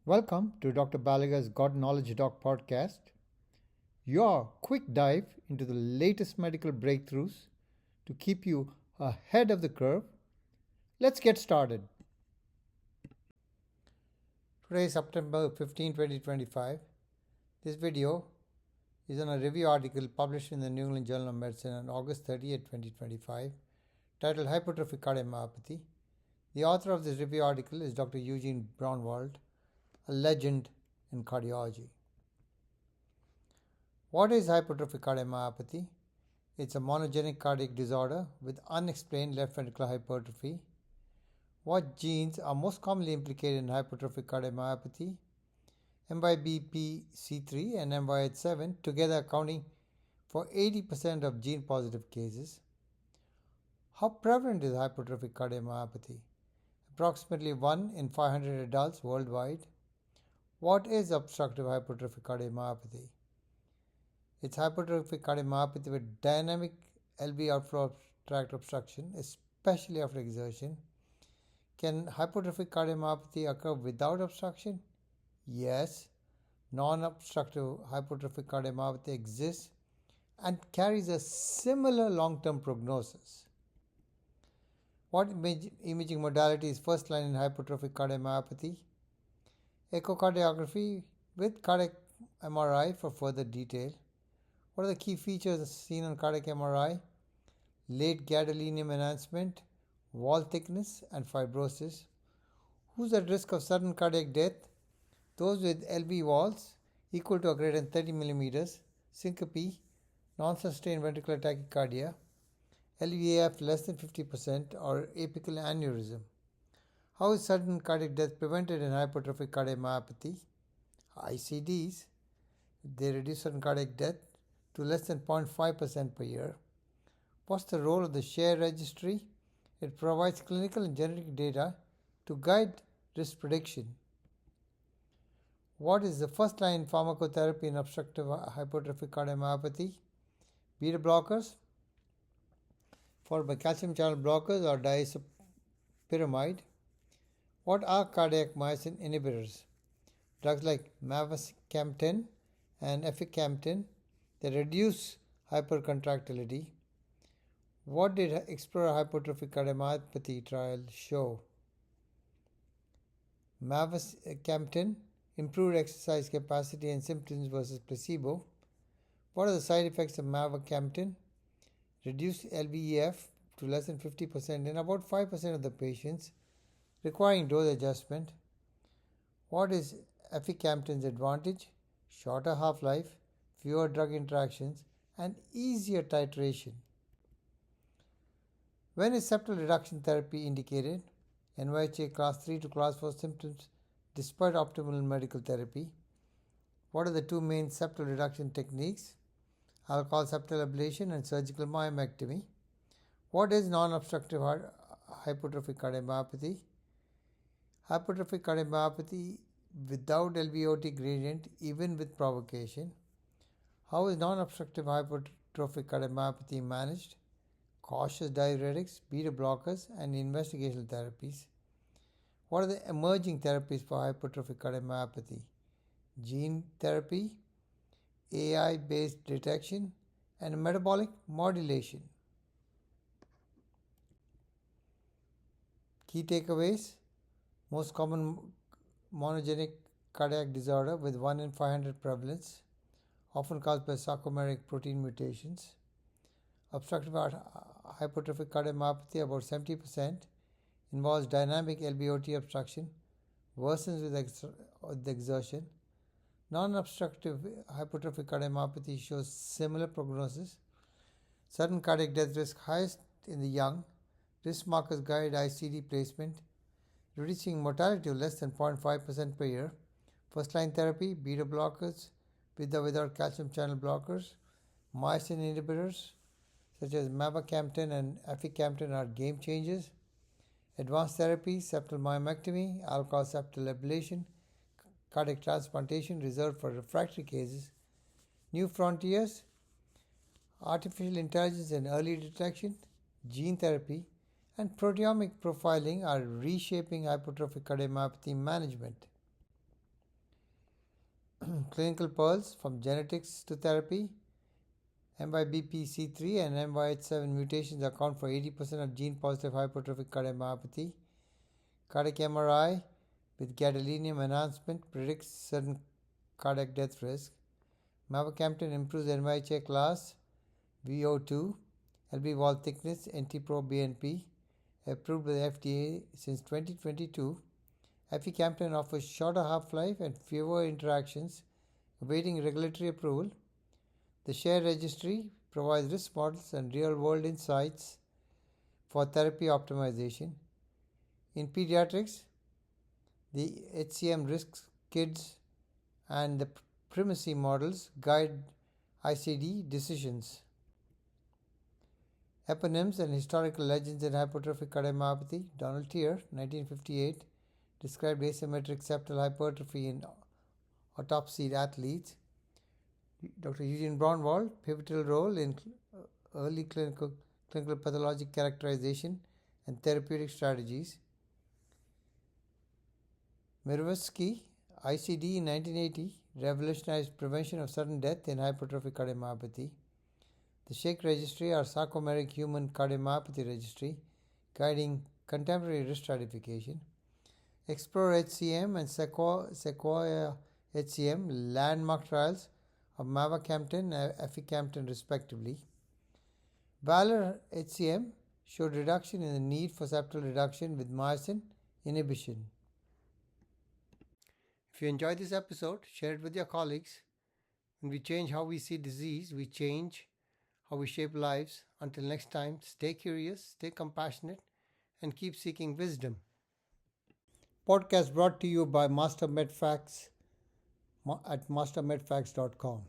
Welcome to Dr. Balaga's God Knowledge Doc podcast, your quick dive into the latest medical breakthroughs to keep you ahead of the curve. Let's get started. Today is September 15, 2025. This video is on a review article published in the New England Journal of Medicine on August 30th, 2025, titled Hypertrophic Cardiomyopathy. The author of this review article is Dr. Eugene Braunwald, a legend in cardiology. What is hypertrophic cardiomyopathy? It's a monogenic cardiac disorder with unexplained left ventricular hypertrophy. What genes are most commonly implicated in hypertrophic cardiomyopathy? MYBPC3 and MYH7 together accounting for 80% of gene-positive cases. How prevalent is hypertrophic cardiomyopathy? Approximately 1 in 500 adults worldwide. What is obstructive hypertrophic cardiomyopathy? It's hypertrophic cardiomyopathy with dynamic LV outflow tract obstruction, especially after exertion. Can hypertrophic cardiomyopathy occur without obstruction? Yes. Non-obstructive hypertrophic cardiomyopathy exists and carries a similar long-term prognosis. What imaging modality is first line in hypertrophic cardiomyopathy? Echocardiography with cardiac MRI for further detail. What are the key features seen on cardiac MRI? Late gadolinium enhancement, wall thickness, and fibrosis. Who's at risk of sudden cardiac death? Those with LV walls equal to or greater than 30 millimeters, syncope, non-sustained ventricular tachycardia, LVAF less than 50%, or apical aneurysm. How is sudden cardiac death prevented in hypertrophic cardiomyopathy? ICDs, they reduce sudden cardiac death to less than 0.5% per year. What's the role of the SHARE registry? It provides clinical and genetic data to guide risk prediction. What is the first line pharmacotherapy in obstructive hypertrophic cardiomyopathy? Beta blockers, followed by calcium channel blockers or disopyramide. What are cardiac myosin inhibitors? Drugs like Mavacamten and Aficamten that reduce hypercontractility. What did EXPLORER-Hypertrophic Cardiomyopathy trial show? Mavacamten improved exercise capacity and symptoms versus placebo. What are the side effects of Mavacamten? Reduced LVEF to less than 50% in about 5% of the patients, requiring dose adjustment. What is Aficamten's advantage? Shorter half-life, fewer drug interactions, and easier titration. When is septal reduction therapy indicated? NYHA class 3 to class 4 symptoms despite optimal medical therapy. What are the two main septal reduction techniques? Alcohol septal ablation and surgical myomectomy. What is non-obstructive hypertrophic cardiomyopathy? Hypertrophic cardiomyopathy without LVOT gradient, even with provocation. How is non-obstructive hypertrophic cardiomyopathy managed? Cautious diuretics, beta blockers, and investigational therapies. What are the emerging therapies for hypertrophic cardiomyopathy? Gene therapy, AI-based detection, and metabolic modulation. Key takeaways: most common monogenic cardiac disorder with 1 in 500 prevalence, often caused by sarcomeric protein mutations. Obstructive hypertrophic cardiomyopathy, about 70%, involves dynamic LVOT obstruction, worsens with exertion. Non-obstructive hypertrophic cardiomyopathy shows similar prognosis. Sudden cardiac death risk highest in the young. Risk markers guide ICD placement, reducing mortality to less than 0.5% per year. First-line therapy, beta blockers with or without calcium channel blockers. Myosin inhibitors such as Mavacamten and Aficamten are game changers. Advanced therapy, septal myomectomy, alcohol septal ablation, cardiac transplantation reserved for refractory cases. New frontiers, artificial intelligence and early detection, gene therapy, and proteomic profiling are reshaping hypertrophic cardiomyopathy management. Clinical pearls from genetics to therapy. MYBPC3 and MYH7 mutations account for 80% of gene-positive hypertrophic cardiomyopathy. Cardiac MRI with gadolinium enhancement predicts certain cardiac death risk. Mavacamten improves NYHA class, VO2, LV wall thickness, NT-proBNP, approved by the FDA since 2022. Aficamten offers shorter half-life and fewer interactions, awaiting regulatory approval. The SHARE registry provides risk models and real-world insights for therapy optimization. In pediatrics, the HCM risks kids and the primacy models guide ICD decisions. Eponyms and historical legends in hypertrophic cardiomyopathy. Donald Teare, 1958, described asymmetric septal hypertrophy in autopsied athletes. Dr. Eugene Braunwald, pivotal role in early clinical pathologic characterization and therapeutic strategies. Mirvsky, ICD in 1980, revolutionized prevention of sudden death in hypertrophic cardiomyopathy. The SHAKE registry, or sarcomeric human cardiomyopathy registry, guiding contemporary risk stratification. EXPLORER-HCM and SEQUOIA-HCM, landmark trials of Mavacamten and Aficamten respectively. VALOR-HCM showed reduction in the need for septal reduction with myosin inhibition. If you enjoyed this episode, share it with your colleagues. When we change how we see disease, we change how we shape lives. Until next time, stay curious, stay compassionate, and keep seeking wisdom. Podcast brought to you by Master MedFacts at mastermedfacts.com.